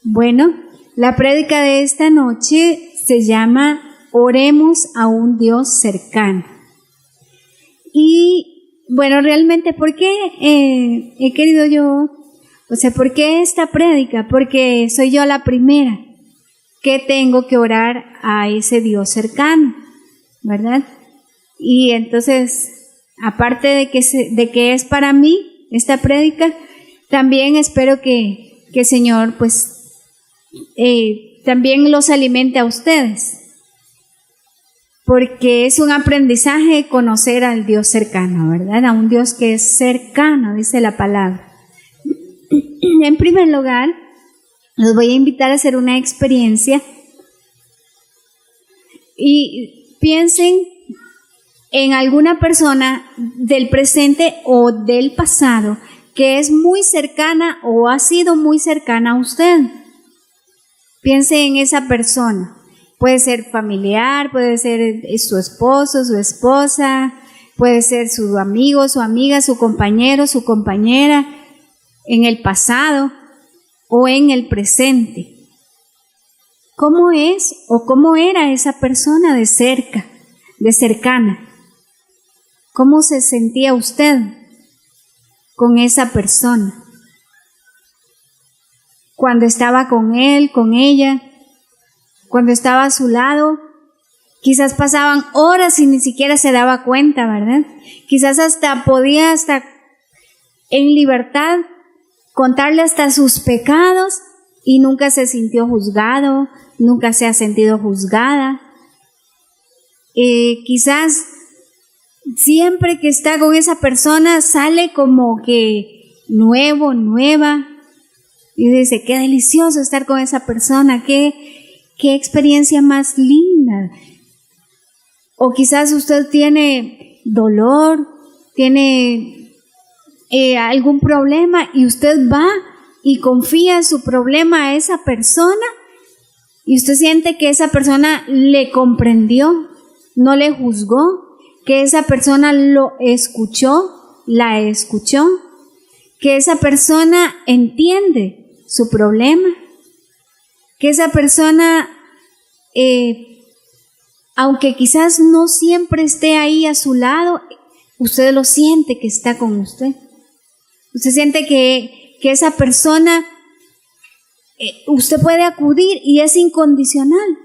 Bueno, la prédica de esta noche se llama Oremos a un Dios cercano. Y bueno, realmente, ¿por qué he querido yo? ¿Por qué esta prédica? Porque soy yo la primera que tengo que orar a ese Dios cercano, ¿verdad? Y entonces, aparte de que es para mí esta prédica, también espero que el Señor pues también los alimente a ustedes, porque es un aprendizaje conocer al Dios cercano, ¿verdad? A un Dios que es cercano, dice la palabra. En primer lugar, los voy a invitar a hacer una experiencia y piensen en alguna persona del presente o del pasado que es muy cercana o ha sido muy cercana a usted. Piense en esa persona. Puede ser familiar, puede ser su esposo, su esposa, puede ser su amigo, su amiga, su compañero, su compañera, en el pasado o en el presente. ¿Cómo es o cómo era esa persona de cerca, de cercana? ¿Cómo se sentía usted con esa persona? Cuando estaba con él, con ella, cuando estaba a su lado, quizás pasaban horas y ni siquiera se daba cuenta, ¿verdad? Quizás podía en libertad contarle hasta sus pecados y nunca se sintió juzgado, nunca se ha sentido juzgada. Quizás siempre que está con esa persona sale como que nueva y dice, qué delicioso estar con esa persona, qué experiencia más linda. O quizás usted tiene dolor, tiene algún problema y usted va y confía su problema a esa persona y usted siente que esa persona le comprendió, no le juzgó, que esa persona lo escuchó, la escuchó, que esa persona entiende su problema, que esa persona, aunque quizás no siempre esté ahí a su lado, usted lo siente que está con usted. Usted siente que esa persona, usted puede acudir y es incondicional.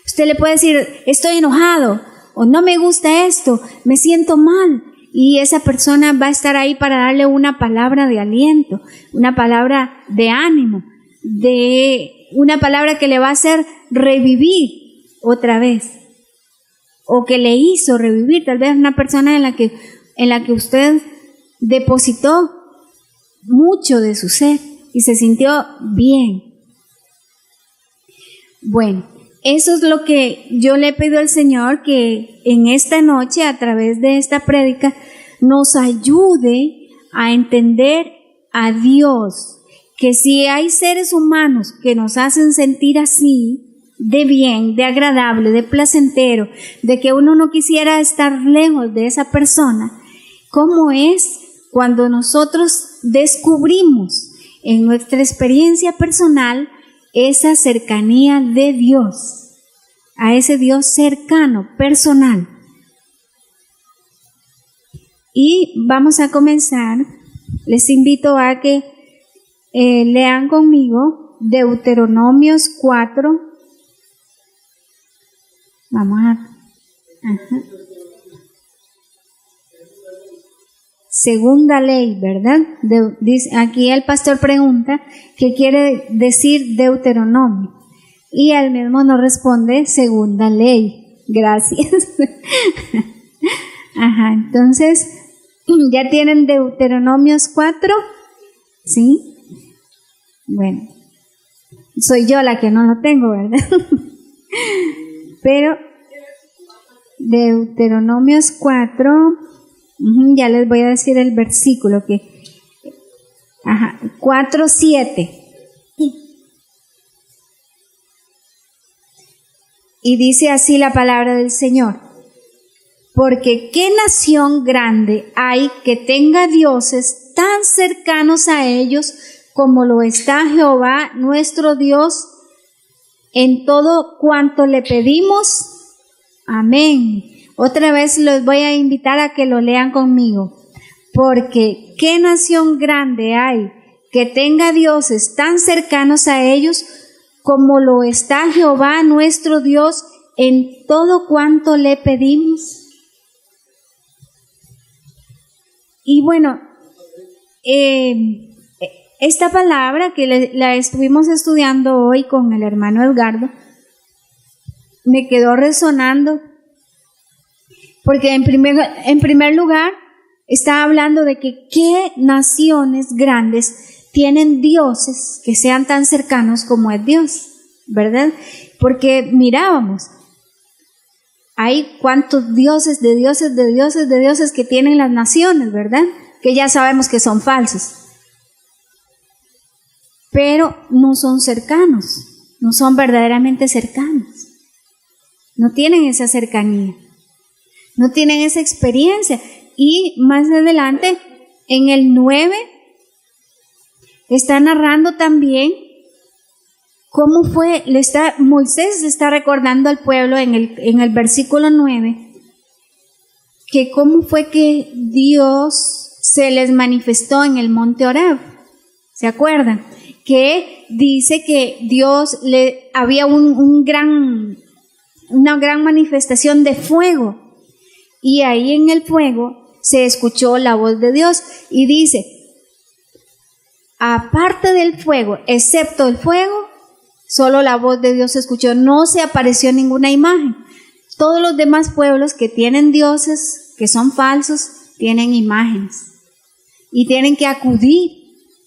Usted le puede decir, estoy enojado, o no me gusta esto, me siento mal. Y esa persona va a estar ahí para darle una palabra de aliento, una palabra de ánimo, una palabra que le va a hacer revivir otra vez. O que le hizo revivir, tal vez una persona en la que usted depositó mucho de su ser y se sintió bien. Bueno, eso es lo que yo le pido al Señor, que en esta noche, a través de esta prédica, nos ayude a entender a Dios, que si hay seres humanos que nos hacen sentir así, de bien, de agradable, de placentero, de que uno no quisiera estar lejos de esa persona, ¿cómo es cuando nosotros descubrimos en nuestra experiencia personal esa cercanía de Dios, a ese Dios cercano, personal? Y vamos a comenzar. Les invito a que lean conmigo Deuteronomios 4. Vamos a... Segunda ley, ¿verdad? Aquí el pastor pregunta qué quiere decir Deuteronomio y él mismo nos responde segunda ley. Gracias. Entonces, ¿ya tienen Deuteronomios 4? ¿Sí? Bueno, soy yo la que no lo tengo, ¿verdad? Pero Deuteronomios 4, ya les voy a decir el versículo 4:7. Y dice así la palabra del Señor: porque qué nación grande hay que tenga dioses tan cercanos a ellos como lo está Jehová nuestro Dios en todo cuanto le pedimos. Amén. Otra vez los voy a invitar a que lo lean conmigo. Porque ¿qué nación grande hay que tenga dioses tan cercanos a ellos como lo está Jehová nuestro Dios en todo cuanto le pedimos? Y bueno, esta palabra que la estuvimos estudiando hoy con el hermano Edgardo, me quedó resonando, porque en primer lugar está hablando de que qué naciones grandes tienen dioses que sean tan cercanos como es Dios, ¿verdad? Porque mirábamos, hay cuántos dioses de dioses de dioses de dioses que tienen las naciones, ¿verdad? Que ya sabemos que son falsos. Pero no son cercanos, no son verdaderamente cercanos. No tienen esa cercanía, no tienen esa experiencia. Y más adelante, en el 9, está narrando también cómo fue, Moisés le está recordando al pueblo en el versículo 9, que cómo fue que Dios se les manifestó en el monte Horeb. ¿Se acuerdan? Que dice que Dios había una gran manifestación de fuego, y ahí en el fuego se escuchó la voz de Dios, y dice, aparte del fuego, excepto el fuego, solo la voz de Dios se escuchó, no se apareció ninguna imagen. Todos los demás pueblos que tienen dioses, que son falsos, tienen imágenes, y tienen que acudir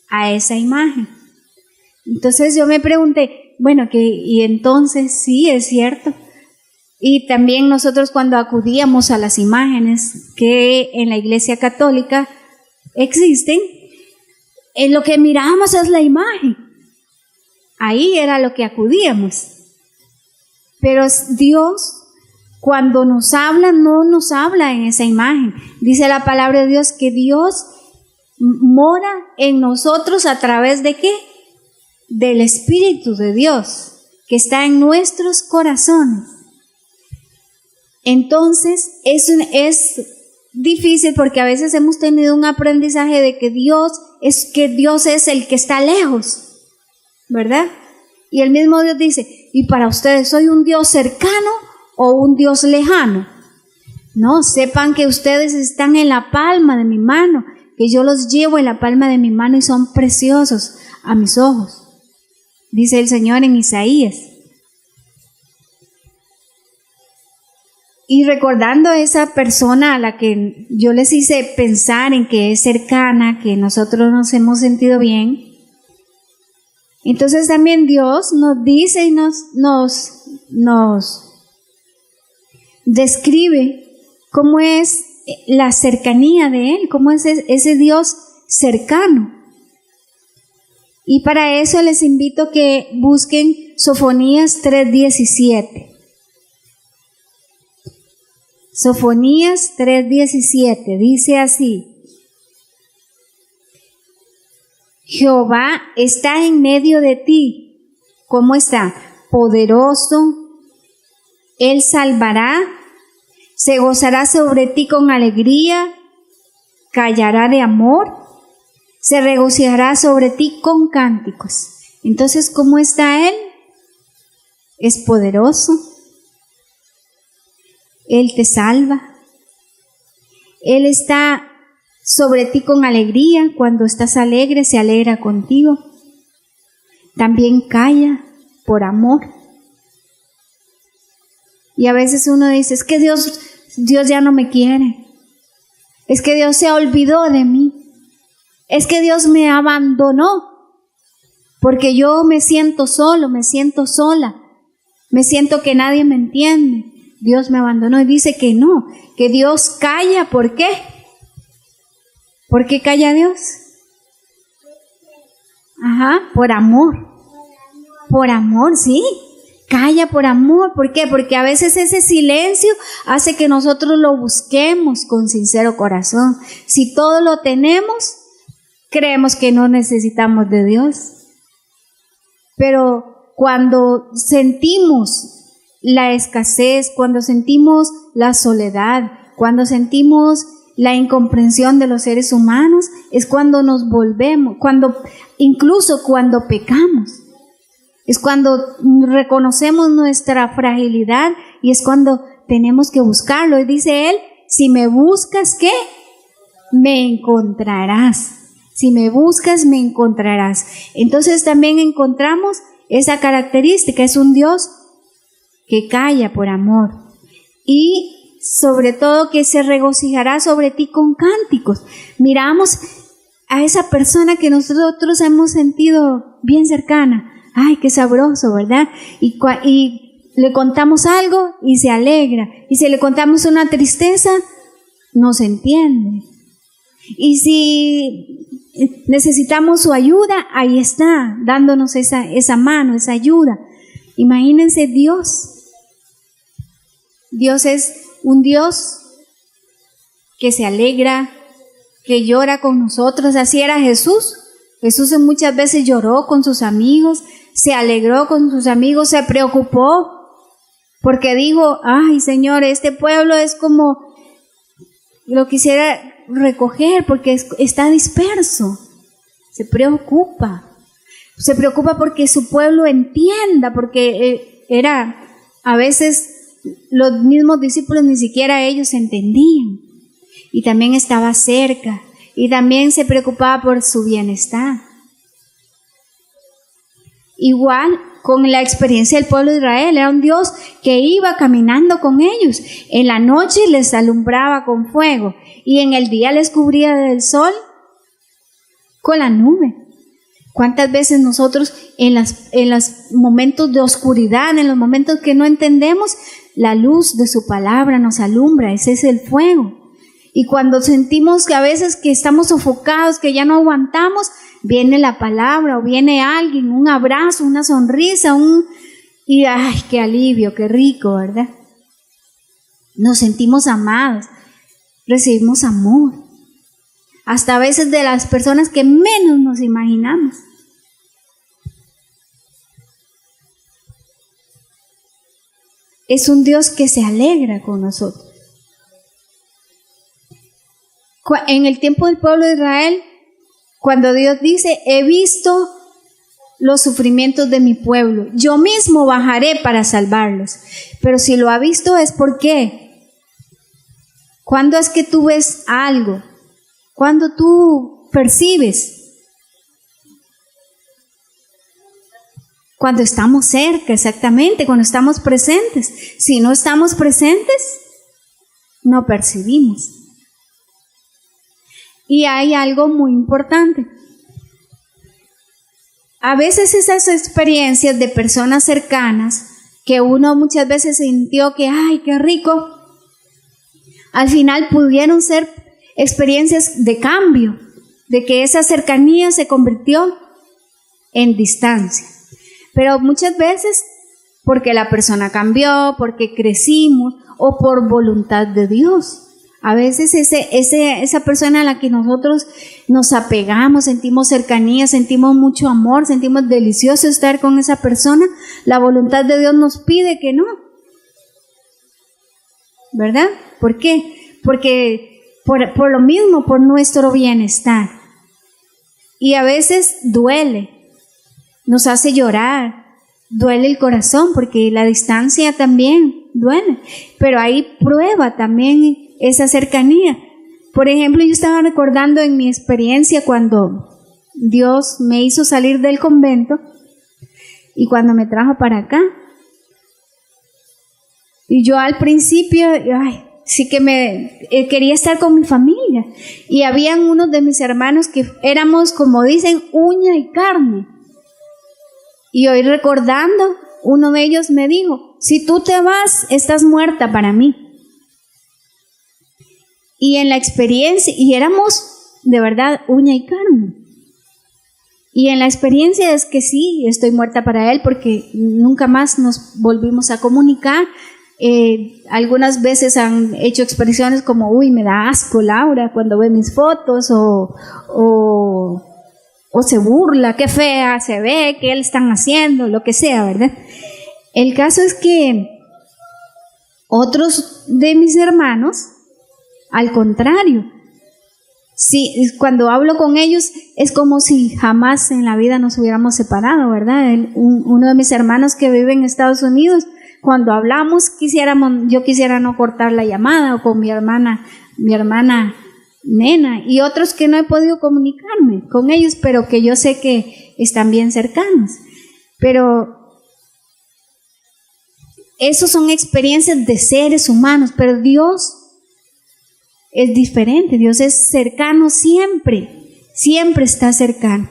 a esa imagen. Entonces yo me pregunté, bueno, y entonces sí, es cierto. Y también nosotros cuando acudíamos a las imágenes que en la Iglesia Católica existen, en lo que mirábamos es la imagen. Ahí era lo que acudíamos. Pero Dios, cuando nos habla, no nos habla en esa imagen. Dice la palabra de Dios que Dios mora en nosotros a través de ¿qué? Del Espíritu de Dios, que está en nuestros corazones. Entonces, es difícil porque a veces hemos tenido un aprendizaje de que Dios es el que está lejos, ¿verdad? Y el mismo Dios dice, y para ustedes, ¿soy un Dios cercano o un Dios lejano? No, sepan que ustedes están en la palma de mi mano, que yo los llevo en la palma de mi mano y son preciosos a mis ojos, dice el Señor en Isaías. Y recordando a esa persona a la que yo les hice pensar en que es cercana, que nosotros nos hemos sentido bien, entonces también Dios nos dice y nos describe cómo es la cercanía de Él, cómo es ese Dios cercano. Y para eso les invito que busquen Sofonías 3:17. Sofonías 3:17 dice así: Jehová está en medio de ti. ¿Cómo está? Poderoso. Él salvará. Se gozará sobre ti con alegría. Callará de amor. Se regocijará sobre ti con cánticos. Entonces, ¿cómo está Él? Es poderoso. Él te salva. Él está sobre ti con alegría. Cuando estás alegre, se alegra contigo. También calla por amor. Y a veces uno dice, es que Dios ya no me quiere. Es que Dios se olvidó de mí. Es que Dios me abandonó. Porque yo me siento solo, me siento sola. Me siento que nadie me entiende. Dios me abandonó, y dice que no, que Dios calla. ¿Por qué? ¿Por qué calla Dios? Por amor. Por amor, sí. Calla por amor. ¿Por qué? Porque a veces ese silencio hace que nosotros lo busquemos con sincero corazón. Si todo lo tenemos, creemos que no necesitamos de Dios. Pero cuando sentimos la escasez, cuando sentimos la soledad, cuando sentimos la incomprensión de los seres humanos, es cuando nos volvemos, incluso cuando pecamos. Es cuando reconocemos nuestra fragilidad y es cuando tenemos que buscarlo. Y dice él, si me buscas, ¿qué? Me encontrarás. Si me buscas, me encontrarás. Entonces también encontramos esa característica. Es un Dios que calla por amor. Y sobre todo que se regocijará sobre ti con cánticos. Miramos a esa persona que nosotros hemos sentido bien cercana. Ay, qué sabroso, ¿verdad? Y le contamos algo y se alegra. Y si le contamos una tristeza, nos entiende. Y si necesitamos su ayuda, ahí está, dándonos esa mano, esa ayuda. Imagínense Dios. Dios es un Dios que se alegra, que llora con nosotros. Así era Jesús. Jesús muchas veces lloró con sus amigos, se alegró con sus amigos, se preocupó porque dijo, ay Señor, este pueblo es como, lo quisiera recoger porque está disperso. Se preocupa porque su pueblo entienda, porque a veces los mismos discípulos ni siquiera ellos entendían. Y también estaba cerca y también se preocupaba por su bienestar. Igual con la experiencia del pueblo de Israel, era un Dios que iba caminando con ellos. En la noche les alumbraba con fuego y en el día les cubría del sol con la nube. ¿Cuántas veces nosotros en los momentos de oscuridad, en los momentos que no entendemos, la luz de su palabra nos alumbra? Ese es el fuego. Y cuando sentimos que a veces que estamos sofocados, que ya no aguantamos, viene la palabra o viene alguien, un abrazo, una sonrisa, y ¡ay, qué alivio, qué rico!, ¿verdad? Nos sentimos amados, recibimos amor, hasta a veces de las personas que menos nos imaginamos. Es un Dios que se alegra con nosotros. En el tiempo del pueblo de Israel, cuando Dios dice, he visto los sufrimientos de mi pueblo, yo mismo bajaré para salvarlos. Pero si lo ha visto es porque, ¿cuándo es que tú ves algo? ¿Cuándo tú percibes? Cuando estamos cerca, exactamente, cuando estamos presentes. Si no estamos presentes, no percibimos. Y hay algo muy importante. A veces esas experiencias de personas cercanas, que uno muchas veces sintió que, ¡ay, qué rico!, al final pudieron ser experiencias de cambio, de que esa cercanía se convirtió en distancia. Pero muchas veces porque la persona cambió, porque crecimos o por voluntad de Dios. A veces esa persona a la que nosotros nos apegamos, sentimos cercanía, sentimos mucho amor, sentimos delicioso estar con esa persona, la voluntad de Dios nos pide que no. ¿Verdad? ¿Por qué? Porque por lo mismo, por nuestro bienestar. Y a veces duele, nos hace llorar, duele el corazón, porque la distancia también duele, pero ahí prueba también esa cercanía. Por ejemplo, yo estaba recordando en mi experiencia cuando Dios me hizo salir del convento y cuando me trajo para acá. Y yo al principio, sí que quería estar con mi familia. Y habían unos de mis hermanos que éramos, como dicen, uña y carne. Y hoy recordando, uno de ellos me dijo, si tú te vas, estás muerta para mí. Y en la experiencia, y éramos de verdad uña y carne. Y en la experiencia es que sí, estoy muerta para él porque nunca más nos volvimos a comunicar. Algunas veces han hecho expresiones como, uy, me da asco Laura cuando ve mis fotos o o se burla, qué fea se ve, qué le están haciendo, lo que sea, ¿verdad? El caso es que otros de mis hermanos, al contrario, sí, cuando hablo con ellos es como si jamás en la vida nos hubiéramos separado, ¿verdad? Uno de mis hermanos que vive en Estados Unidos, cuando hablamos yo quisiera no cortar la llamada, o con mi hermana Nena, y otros que no he podido comunicarme con ellos, pero que yo sé que están bien cercanos. Pero esos son experiencias de seres humanos, pero Dios es diferente. Dios es cercano siempre, siempre está cercano.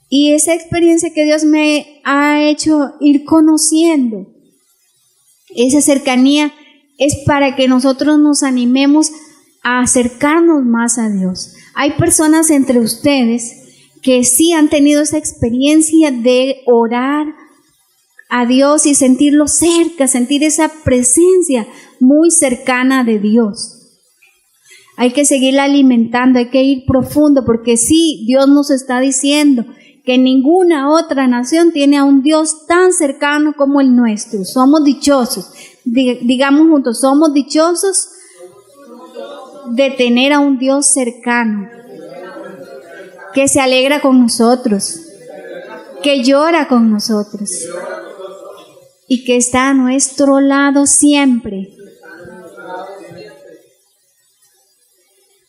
Y esa experiencia que Dios me ha hecho ir conociendo, esa cercanía, es para que nosotros nos animemos a acercarnos más a Dios. Hay personas entre ustedes que sí han tenido esa experiencia de orar a Dios y sentirlo cerca, sentir esa presencia muy cercana de Dios. Hay que seguirla alimentando, hay que ir profundo, porque sí, Dios nos está diciendo que ninguna otra nación tiene a un Dios tan cercano como el nuestro. Somos dichosos, digamos juntos, somos dichosos de tener a un Dios cercano, que se alegra con nosotros, que llora con nosotros y que está a nuestro lado siempre.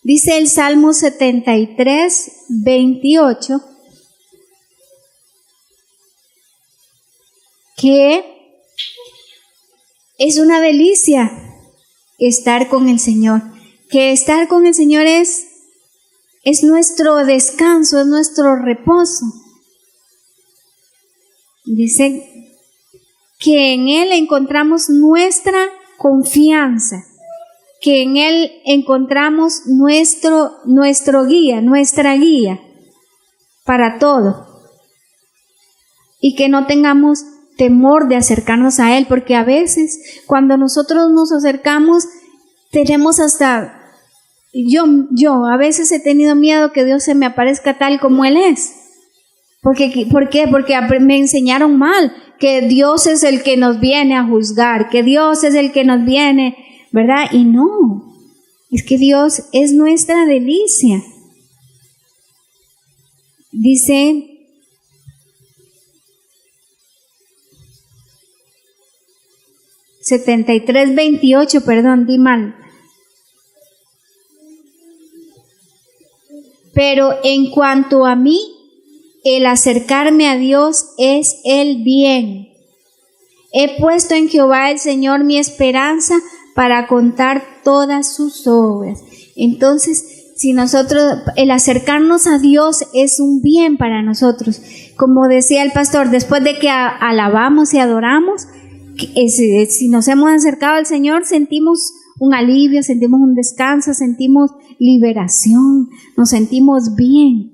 Dice el Salmo 73, 28, que es una delicia estar con el Señor, que estar con el Señor es nuestro descanso, es nuestro reposo. Dice que en Él encontramos nuestra confianza, que en Él encontramos nuestra guía para todo, y que no tengamos temor de acercarnos a Él, porque a veces cuando nosotros nos acercamos tenemos hasta, yo a veces he tenido miedo que Dios se me aparezca tal como Él es. ¿Por qué? Porque me enseñaron mal, que Dios es el que nos viene a juzgar, que Dios es el que nos viene, ¿verdad? Y no, es que Dios es nuestra delicia. Dice (73:28), perdón, di mal. Pero en cuanto a mí, el acercarme a Dios es el bien. He puesto en Jehová el Señor mi esperanza para contar todas sus obras. Entonces, si nosotros, el acercarnos a Dios es un bien para nosotros. Como decía el pastor, después de que alabamos y adoramos, si nos hemos acercado al Señor, sentimos un alivio, sentimos un descanso, sentimos liberación, nos sentimos bien.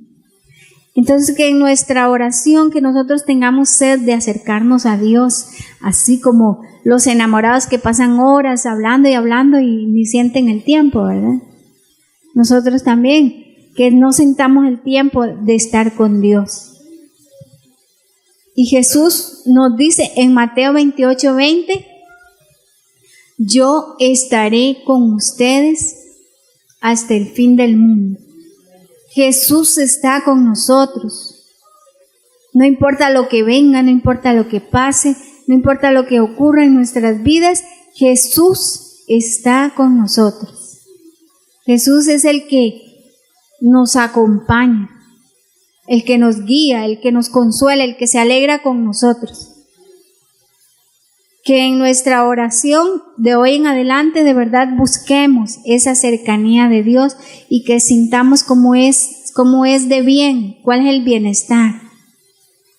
Entonces, que en nuestra oración, que nosotros tengamos sed de acercarnos a Dios, así como los enamorados que pasan horas hablando y ni sienten el tiempo, ¿verdad? Nosotros también, que no sintamos el tiempo de estar con Dios. Y Jesús nos dice en Mateo 28:20, yo estaré con ustedes hasta el fin del mundo. Jesús está con nosotros. No importa lo que venga, no importa lo que pase, no importa lo que ocurra en nuestras vidas, Jesús está con nosotros. Jesús es el que nos acompaña, el que nos guía, el que nos consuela, el que se alegra con nosotros. Que en nuestra oración de hoy en adelante de verdad busquemos esa cercanía de Dios y que sintamos cómo es de bien, cuál es el bienestar.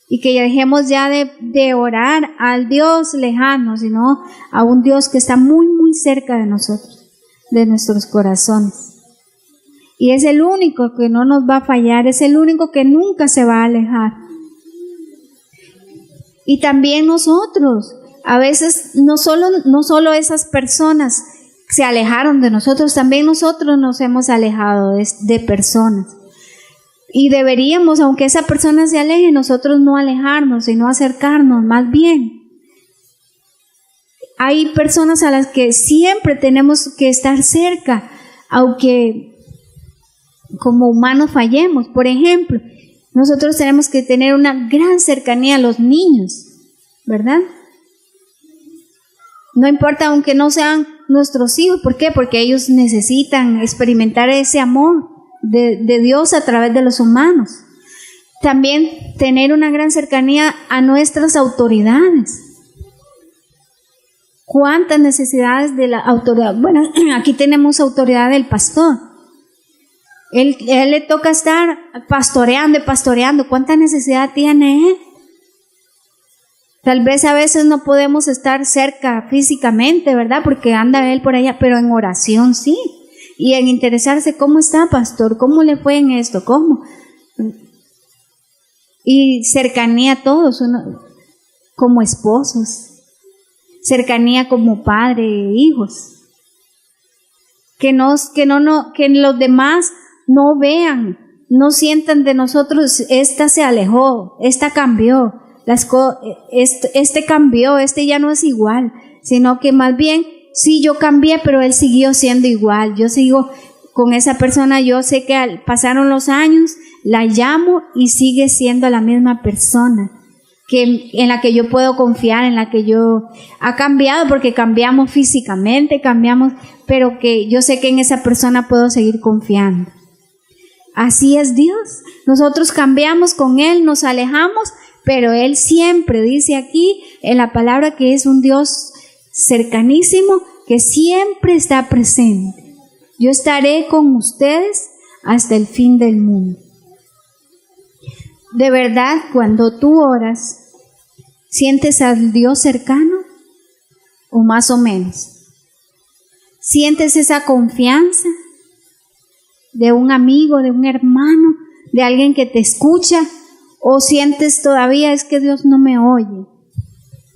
Y que dejemos ya de orar al Dios lejano, sino a un Dios que está muy, muy cerca de nosotros, de nuestros corazones. Y es el único que no nos va a fallar, es el único que nunca se va a alejar. Y también nosotros, a veces no solo esas personas se alejaron de nosotros, también nosotros nos hemos alejado de personas. Y deberíamos, aunque esa persona se aleje, nosotros no alejarnos, sino acercarnos más bien. Hay personas a las que siempre tenemos que estar cerca, aunque como humanos fallemos. Por ejemplo, nosotros tenemos que tener una gran cercanía a los niños, ¿verdad? No importa aunque no sean nuestros hijos. ¿Por qué? Porque ellos necesitan experimentar ese amor de Dios a través de los humanos. También tener una gran cercanía a nuestras autoridades. ¿Cuántas necesidades de la autoridad? Bueno, aquí tenemos autoridad del pastor. Él le toca estar pastoreando y pastoreando. ¿Cuánta necesidad tiene él? Tal vez a veces no podemos estar cerca físicamente, ¿verdad? Porque anda él por allá, pero en oración sí. Y en interesarse, ¿cómo está, pastor? ¿Cómo le fue en esto? ¿Cómo? Y cercanía a todos, como esposos. Cercanía como padre e hijos. Que los demás no vean, no sientan de nosotros, esta se alejó, esta cambió. Este cambió, este ya no es igual, sino que más bien, sí, yo cambié, pero él siguió siendo igual. Yo sigo con esa persona, yo sé que pasaron los años, la llamo y sigue siendo la misma persona en la que yo puedo confiar, en la que yo ha cambiado, porque cambiamos físicamente, pero que yo sé que en esa persona puedo seguir confiando. Así es Dios. Nosotros cambiamos con Él, nos alejamos, pero Él siempre dice aquí en la palabra que es un Dios cercanísimo, que siempre está presente. Yo estaré con ustedes hasta el fin del mundo. De verdad, cuando tú oras, ¿sientes al Dios cercano o más o menos? ¿Sientes esa confianza de un amigo, de un hermano, de alguien que te escucha? ¿O sientes todavía es que Dios no me oye?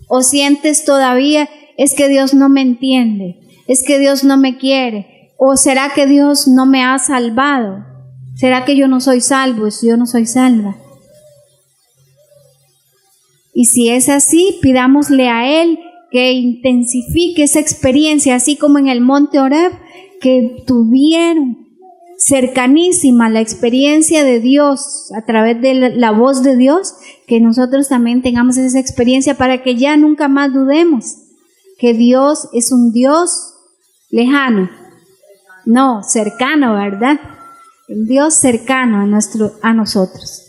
¿O sientes todavía es que Dios no me entiende? ¿Es que Dios no me quiere? ¿O será que Dios no me ha salvado? ¿Será que yo no soy salvo? Yo no soy salva. Y si es así, pidámosle a Él que intensifique esa experiencia, así como en el monte Horeb, que tuvieron cercanísima la experiencia de Dios a través de la voz de Dios, que nosotros también tengamos esa experiencia para que ya nunca más dudemos que Dios es un Dios lejano, no, cercano, ¿verdad? Un Dios cercano a nosotros.